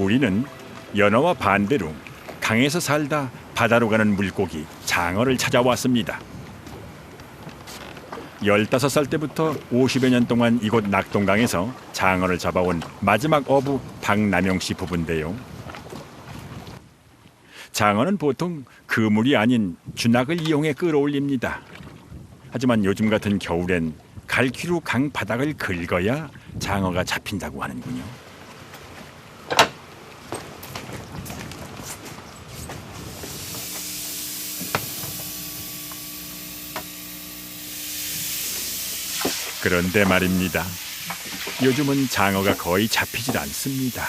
우리는 연어와 반대로 강에서 살다 바다로 가는 물고기 장어를 찾아왔습니다. 15살 때부터 50여 년 동안 이곳 낙동강에서 장어를 잡아온 마지막 어부 박남용 씨 부부인데요. 장어는 보통 그물이 아닌 주낙을 이용해 끌어올립니다. 하지만 요즘 같은 겨울엔 갈퀴로 강 바닥을 긁어야 장어가 잡힌다고 하는군요. 그런데 말입니다. 요즘은 장어가 거의 잡히질 않습니다.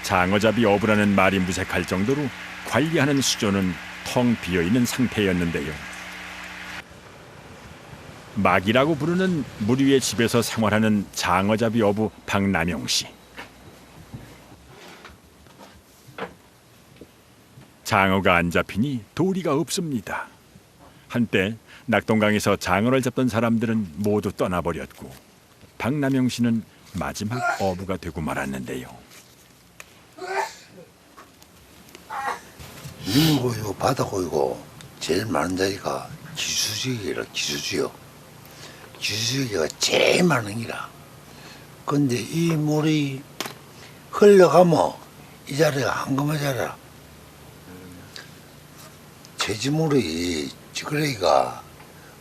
장어잡이 어부라는 말이 무색할 정도로 관리하는 수조는 텅 비어있는 상태였는데요. 막이라고 부르는 물 위의 집에서 생활하는 장어잡이 어부 박남용 씨. 장어가 안 잡히니 도리가 없습니다. 한때 낙동강에서 장어를 잡던 사람들은 모두 떠나버렸고 박남용 씨는 마지막 어부가 되고 말았는데요. 민물고기고 바다고기고 제일 많은 자리가 기수지역이라 기수지역. 기수지역이 제일 많은 기라. 근데 이 물이 흘러가면 이 자리가 한가마자라. 제지물이 찌그러기가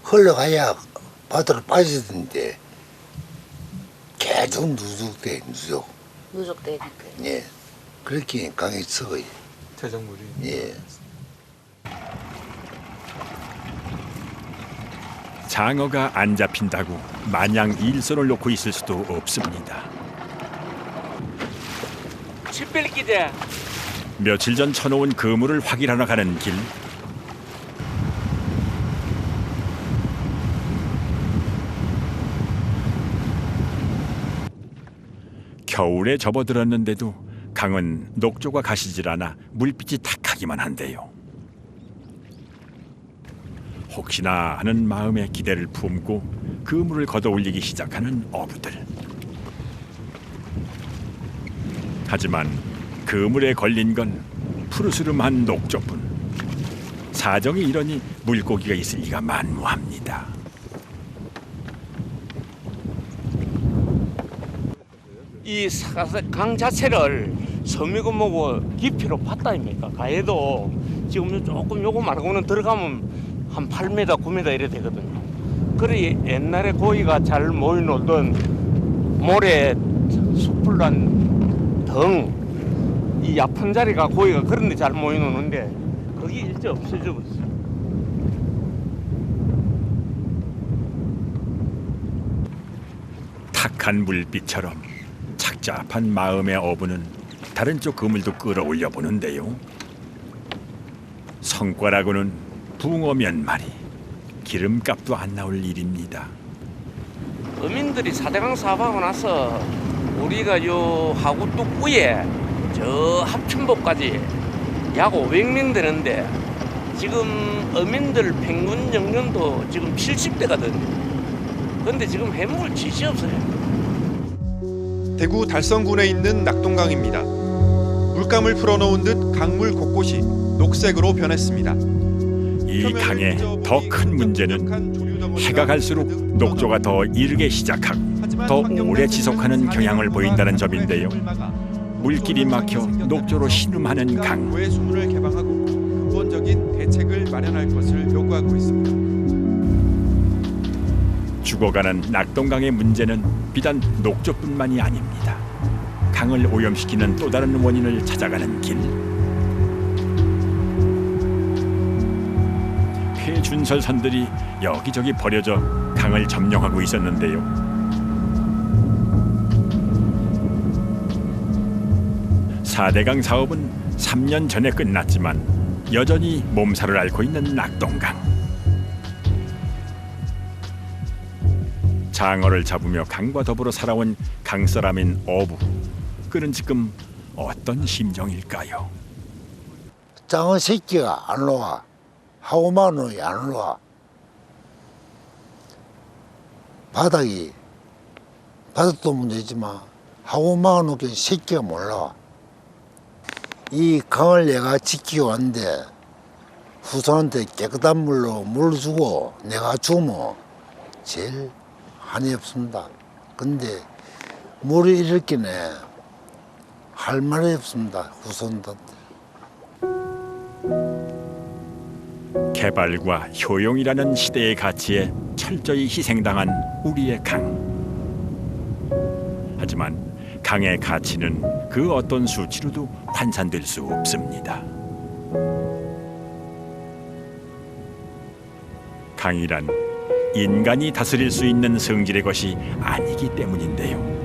흘러가야 바다로 빠지던데 계속 누적돼 누적. 누적되니까. 예. 그렇게 강에 썩어요. 퇴적물이. 예. 장어가 안 잡힌다고 마냥 일손을 놓고 있을 수도 없습니다. 집벨기대. 며칠 전 쳐놓은 그물을 확인하러 가는 길. 겨울에 접어들었는데도 강은 녹조가 가시질 않아 물빛이 탁하기만 한데요. 혹시나 하는 마음에 기대를 품고 그물을 걷어 올리기 시작하는 어부들. 하지만 그물에 걸린 건 푸르스름한 녹조뿐. 사정이 이러니 물고기가 있을 리가 만무합니다. 이 강 자체를 섬이고 뭐고 깊이로 봤다 아닙니까? 가해도 지금 조금 요거 말고는 들어가면 한 8m, 9m 이래 되거든요. 그래 옛날에 고기가 잘 모여놓던 모래 숯불난 등, 이 얕은 자리가 고기가 그런 데 잘 모여놓는데 거기 일제 없어져 버렸어요. 탁한 물빛처럼 착잡한 마음의 어부는 다른 쪽 그물도 끌어올려 보는데요. 성과라고는 붕어 몇 마리, 기름값도 안 나올 일입니다. 어민들이 사대강 사업하고 나서 우리가 요 하구뚝 위에 저 합천보까지 약 500명 되는데 지금 어민들 평균 연령도 지금 70대거든요. 그런데 지금 해물 짓이 없어요. 대구 달성군에 있는 낙동강입니다. 물감을 풀어놓은 듯 강물 곳곳이 녹색으로 변했습니다. 이 강의 더 큰 문제는 해가 갈수록 녹조가 더 이르게 시작하고 더 오래 지속하는 경향을 보인다는 점인데요. 물길이 막혀 녹조로 신음하는 강. 의 수문을 개방하고 근본적인 대책을 마련할 것을 요구하고 있습니다. 죽어가는 낙동강의 문제는 비단 녹조뿐만이 아닙니다. 강을 오염시키는 또 다른 원인을 찾아가는 길. 폐준설선들이 여기저기 버려져 강을 점령하고 있었는데요. 사대강 사업은 3년 전에 끝났지만 여전히 몸살을 앓고 있는 낙동강. 장어를 잡으며 강과 더불어 살아온 강사람인 어부. 그는 지금 어떤 심정일까요? 장어 새끼가 안 올라와. 하고만 원이 안 올라와. 바닥도 문제지만 하고 막아놓긴 새끼가 몰라. 이 강을 내가 지키왔는데 후손한테 깨끗한 물로 물 주고 내가 주면 제일 한이 없습니다. 근데 물이 이렇게네 할 말이 없습니다. 후손들한테. 개발과 효용이라는 시대의 가치에 철저히 희생당한 우리의 강. 하지만 강의 가치는 그 어떤 수치로도 환산될 수 없습니다. 강이란 인간이 다스릴 수 있는 성질의 것이 아니기 때문인데요.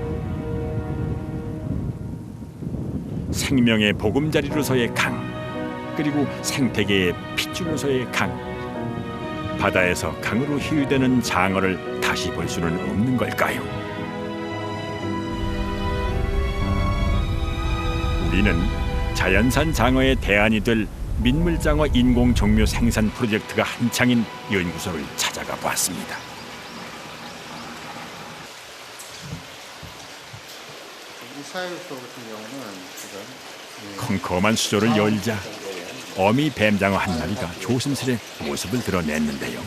생명의 보금자리로서의 강, 그리고 생태계의 핏줄로서의 강. 바다에서 강으로 희유되는 장어를 다시 볼 수는 없는 걸까요? 우리는 자연산 장어의 대안이 될 민물장어 인공 종묘 생산 프로젝트가 한창인 연구소를 찾아가 보았습니다. 이 사육소 같은 경우는 지금 컴컴한 수조를 열자 어미 뱀장어 한 마리가 조심스레 모습을 드러냈는데요.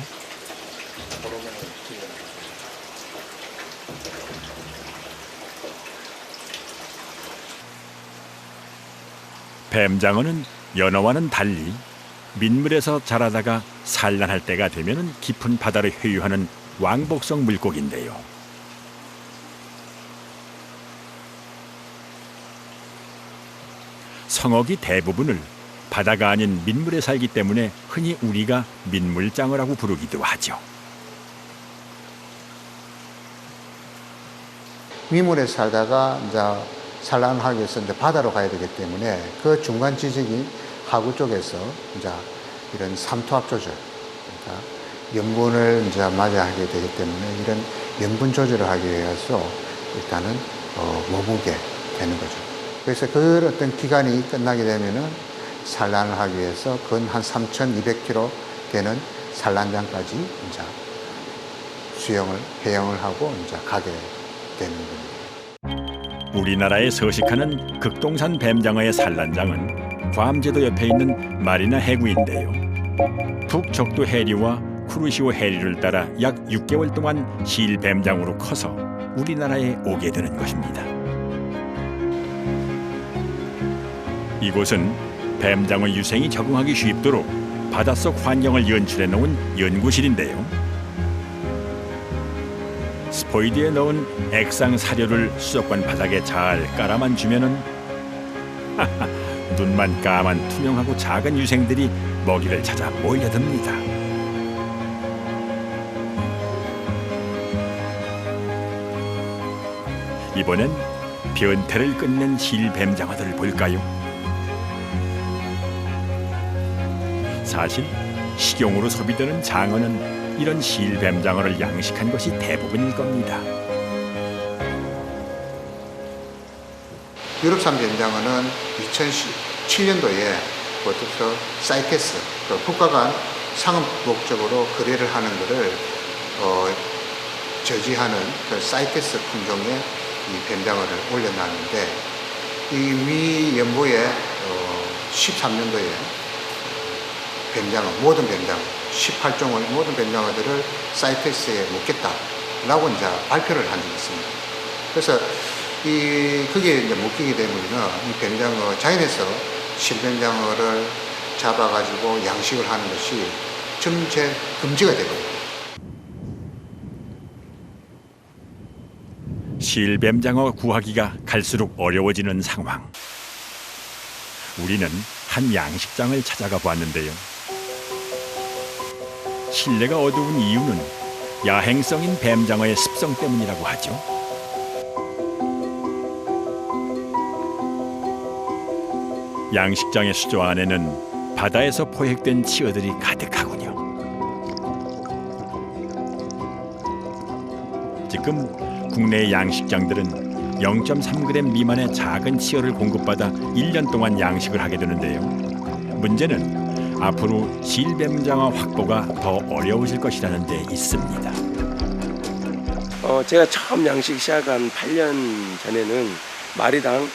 뱀장어는 연어와는 달리 민물에서 자라다가 산란할 때가 되면 깊은 바다를 회유하는 왕복성 물고기인데요. 성어기 대부분을 바다가 아닌 민물에 살기 때문에 흔히 우리가 민물장어라고 부르기도 하죠. 민물에 살다가 이제 산란하기 위해서 이제 바다로 가야 되기 때문에 그 중간 지점인 하구 쪽에서 이제 이런 삼투압 조절, 그러니까 염분을 이제 맞이하게 되기 때문에 이런 염분 조절을 하기 위해서 일단은 머무게 되는 거죠. 그래서 그 어떤 기간이 끝나게 되면은 산란을 하기 위해서 근 한 3,200km 되는 산란장까지 이제 해영을 하고 이제 가게 되는 겁니다. 우리나라에 서식하는 극동산 뱀장어의 산란장은 괌제도 옆에 있는 마리나 해구인데요. 북적도 해리와 쿠르시오 해리를 따라 약 6개월 동안 실뱀장어로 커서 우리나라에 오게 되는 것입니다. 이곳은 뱀장어 유생이 적응하기 쉽도록 바닷속 환경을 연출해 놓은 연구실인데요. 스포이드에 넣은 액상 사료를 수족관 바닥에 잘 깔아만 주면은 눈만 까만 투명하고 작은 유생들이 먹이를 찾아 몰려듭니다. 이번엔 변태를 끝낸 실뱀장어들을 볼까요? 사실 식용으로 소비되는 장어는 이런 실뱀장어를 양식한 것이 대부분일 겁니다. 유럽산 뱀장어는 2007년도에 그것도 사이테스, 국가 간 상업 목적으로 거래를 하는 것을 저지하는 그 사이테스 품종의 이 뱀장어를 올려놨는데 이 미 연보에 13년도에 뱀장어, 모든 뱀장어, 18종의 모든 뱀장어들을 사이테스에 묶겠다라고 이제 발표를 한 적이 있습니다. 그래서 그게 이제 묶이게 되면은 이 뱀장어, 자연에서 실뱀장어를 잡아가지고 양식을 하는 것이 전체 금지가 되거든요. 실뱀장어 구하기가 갈수록 어려워지는 상황. 우리는 한 양식장을 찾아가 보았는데요. 실내가 어두운 이유는 야행성인 뱀장어의 습성 때문이라고 하죠. 양식장의 수조 안에는 바다에서 포획된 치어들이 가득하군요. 지금 국내 양식장들은 0.3g 미만의 작은 치어를 공급받아 1년 동안 양식을 하게 되는데요. 문제는 앞으로 실뱀장어 확보가 더 어려워질 것이라는 데 있습니다. 제가 처음 양식 시작한 8년 전에는 마리당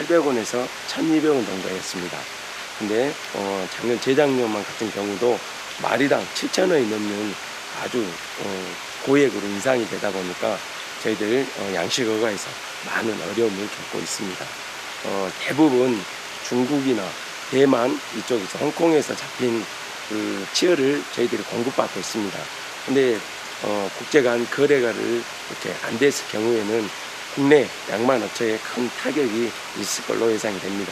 800원에서 1,200원 정도였습니다. 근데 작년 재작년만 같은 경우도 마리당 7,000원이 넘는 아주 고액으로 인상이 되다 보니까 저희들 양식어가에서 많은 어려움을 겪고 있습니다. 대부분 중국이나 대만 이쪽에서 홍콩에서 잡힌 그 치어를 저희들이 공급받고 있습니다. 근데 국제 간 거래가를 이렇게 안 됐을 경우에는 국내 양만 업체에 큰 타격이 있을 걸로 예상이 됩니다.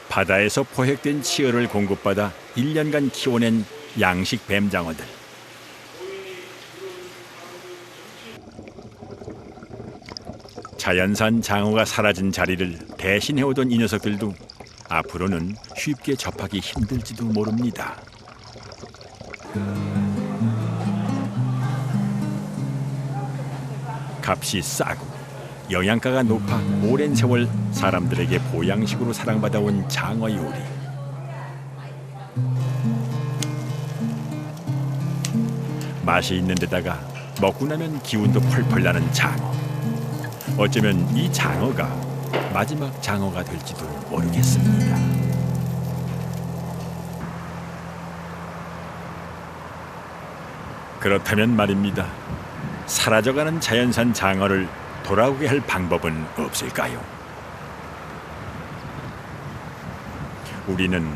바다에서 포획된 치어를 공급받아 1년간 키워낸 양식 뱀장어들. 자연산 장어가 사라진 자리를 대신해오던 이 녀석들도 앞으로는 쉽게 접하기 힘들지도 모릅니다. 값이 싸고 영양가가 높아 오랜 세월 사람들에게 보양식으로 사랑받아온 장어 요리. 맛이 있는 데다가 먹고 나면 기운도 펄펄 나는 장어. 어쩌면 이 장어가 마지막 장어가 될지도 모르겠습니다. 그렇다면 말입니다. 사라져가는 자연산 장어를 돌아오게 할 방법은 없을까요? 우리는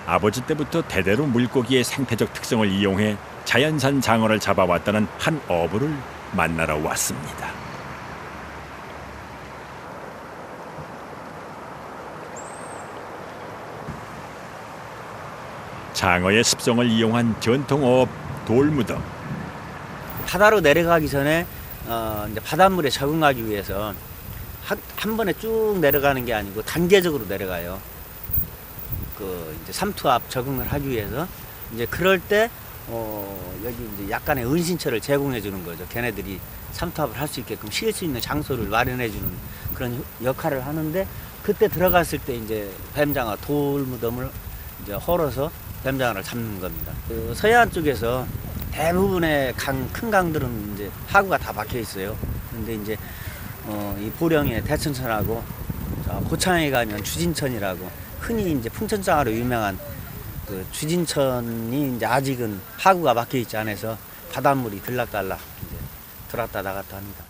아버지 때부터 대대로 물고기의 생태적 특성을 이용해 자연산 장어를 잡아왔다는 한 어부를 만나러 왔습니다. 장어의 습성을 이용한 전통어업 돌무덤. 바다로 내려가기 전에 이제 바닷물에 적응하기 위해서 한 번에 쭉 내려가는 게 아니고 단계적으로 내려가요. 그 이제 삼투압 적응을 하기 위해서 이제 그럴 때 여기 이제 약간의 은신처를 제공해 주는 거죠. 걔네들이 삼투압을 할 수 있게끔 쉴 수 있는 장소를 마련해 주는 그런 역할을 하는데, 그때 들어갔을 때 이제 뱀장어 돌무덤을 이제 헐어서 뱀장어를 잡는 겁니다. 그 서해안 쪽에서 대부분의 큰 강들은 이제 하구가 다 막혀 있어요. 그런데 이제 이 보령의 대천천하고 고창에 가면 주진천이라고 흔히 이제 풍천장어로 유명한 그 주진천이 이제 아직은 하구가 막혀 있지 않아서 바닷물이 들락달락 이제 들었다 나갔다 합니다.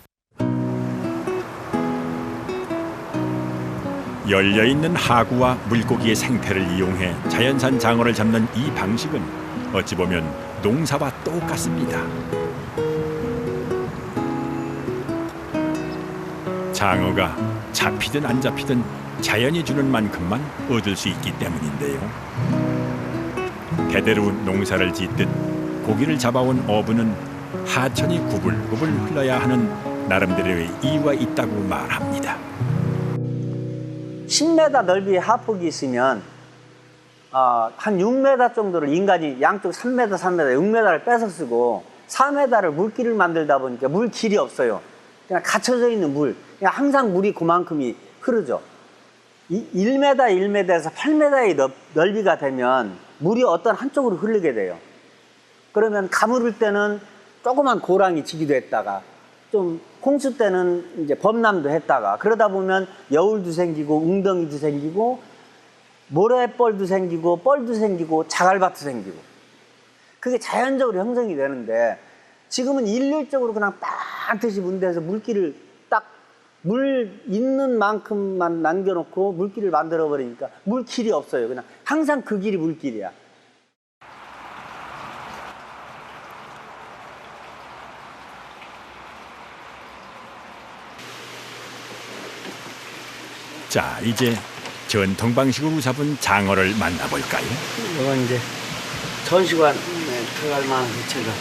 열려있는 하구와 물고기의 생태를 이용해 자연산 장어를 잡는 이 방식은 어찌 보면 농사와 똑같습니다. 장어가 잡히든 안 잡히든 자연이 주는 만큼만 얻을 수 있기 때문인데요. 대대로 농사를 짓듯 고기를 잡아온 어부는 하천이 구불구불 흘러야 하는 나름대로의 이유가 있다고 말합니다. 10m 넓이의 하폭이 있으면 한 6m 정도를 인간이 양쪽 3m, 6m를 뺏어 쓰고 4m를 물길을 만들다 보니까 물 길이 없어요. 그냥 갇혀져 있는 물. 그냥 항상 물이 그만큼이 흐르죠. 1m, 1m에서 8m의 넓이가 되면 물이 어떤 한쪽으로 흐르게 돼요. 그러면 가물을 때는 조그만 고랑이 지기도 했다가 좀 홍수 때는 이제 범람도 했다가 그러다 보면 여울도 생기고 웅덩이도 생기고 모래벌도 생기고 뻘도 생기고 자갈밭도 생기고 그게 자연적으로 형성이 되는데, 지금은 일률적으로 그냥 빡듯이 문대에서 물길을 딱 물 있는 만큼만 남겨놓고 물길을 만들어 버리니까 물길이 없어요. 그냥 항상 그 길이 물길이야. 자, 이제 전통 방식으로 잡은 장어를 만나볼까요? 이건 이제 전시관에 들어갈 만한 위치가.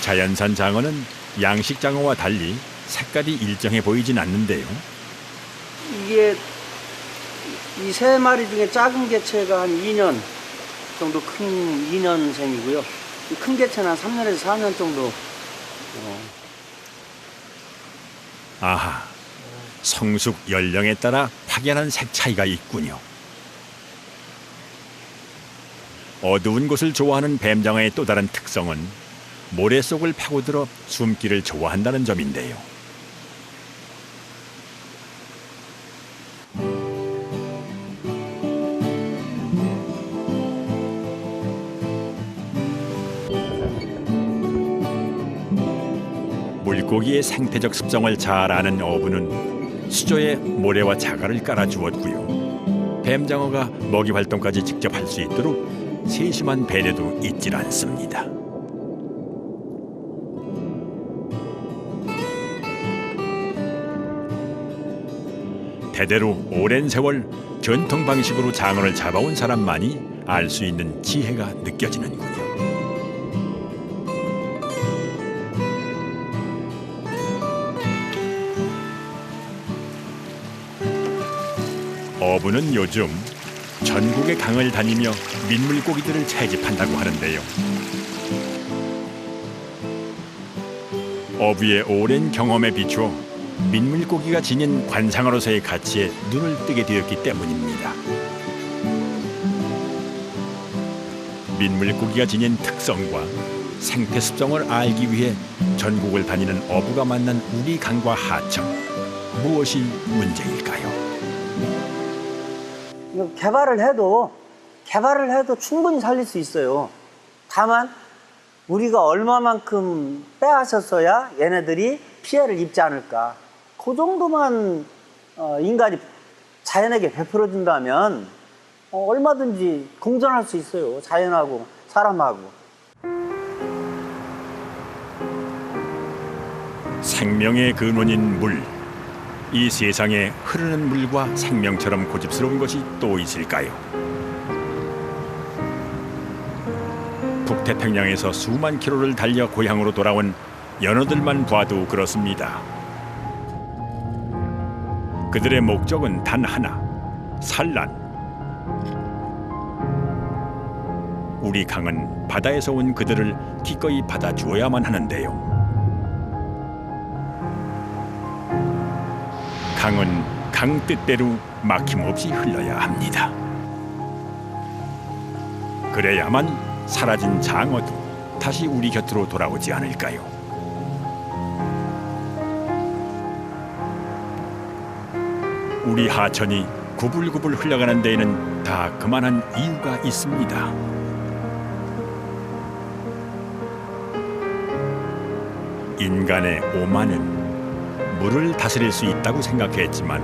자연산 장어는 양식 장어와 달리 색깔이 일정해 보이진 않는데요. 이게 이 세 마리 중에 작은 개체가 한 2년 정도 큰 2년생이고요. 큰 개체는 한 3년에서 4년 정도. 아하, 성숙 연령에 따라 확연한 색 차이가 있군요. 어두운 곳을 좋아하는 뱀장어의 또 다른 특성은 모래 속을 파고들어 숨기를 좋아한다는 점인데요. 물고기의 생태적 습성을 잘 아는 어부는 수조에 모래와 자갈을 깔아주었고요. 뱀장어가 먹이 활동까지 직접 할 수 있도록 세심한 배려도 잊질 않습니다. 대대로 오랜 세월 전통 방식으로 장어를 잡아온 사람만이 알 수 있는 지혜가 느껴지는군요. 어부는 요즘 전국의 강을 다니며 민물고기들을 채집한다고 하는데요. 어부의 오랜 경험에 비추어 민물고기가 지닌 관상어로서의 가치에 눈을 뜨게 되었기 때문입니다. 민물고기가 지닌 특성과 생태 습성을 알기 위해 전국을 다니는 어부가 만난 우리 강과 하천, 무엇이 문제일까요? 이거 개발을 해도 충분히 살릴 수 있어요. 다만 우리가 얼마만큼 빼앗았어야 얘네들이 피해를 입지 않을까. 그 정도만 인간이 자연에게 베풀어준다면 얼마든지 공존할 수 있어요. 자연하고 사람하고. 생명의 근원인 물. 이 세상에 흐르는 물과 생명처럼 고집스러운 것이 또 있을까요? 북태평양에서 수만 킬로를 달려 고향으로 돌아온 연어들만 봐도 그렇습니다. 그들의 목적은 단 하나, 산란. 우리 강은 바다에서 온 그들을 기꺼이 받아주어야만 하는데요. 강은 강 뜻대로 막힘없이 흘러야 합니다. 그래야만 사라진 장어도 다시 우리 곁으로 돌아오지 않을까요? 우리 하천이 구불구불 흘러가는 데에는 다 그만한 이유가 있습니다. 인간의 오만은 물을 다스릴 수 있다고 생각했지만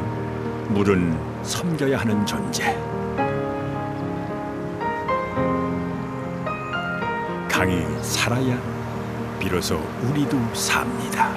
물은 섬겨야 하는 존재. 강이 살아야 비로소 우리도 삽니다.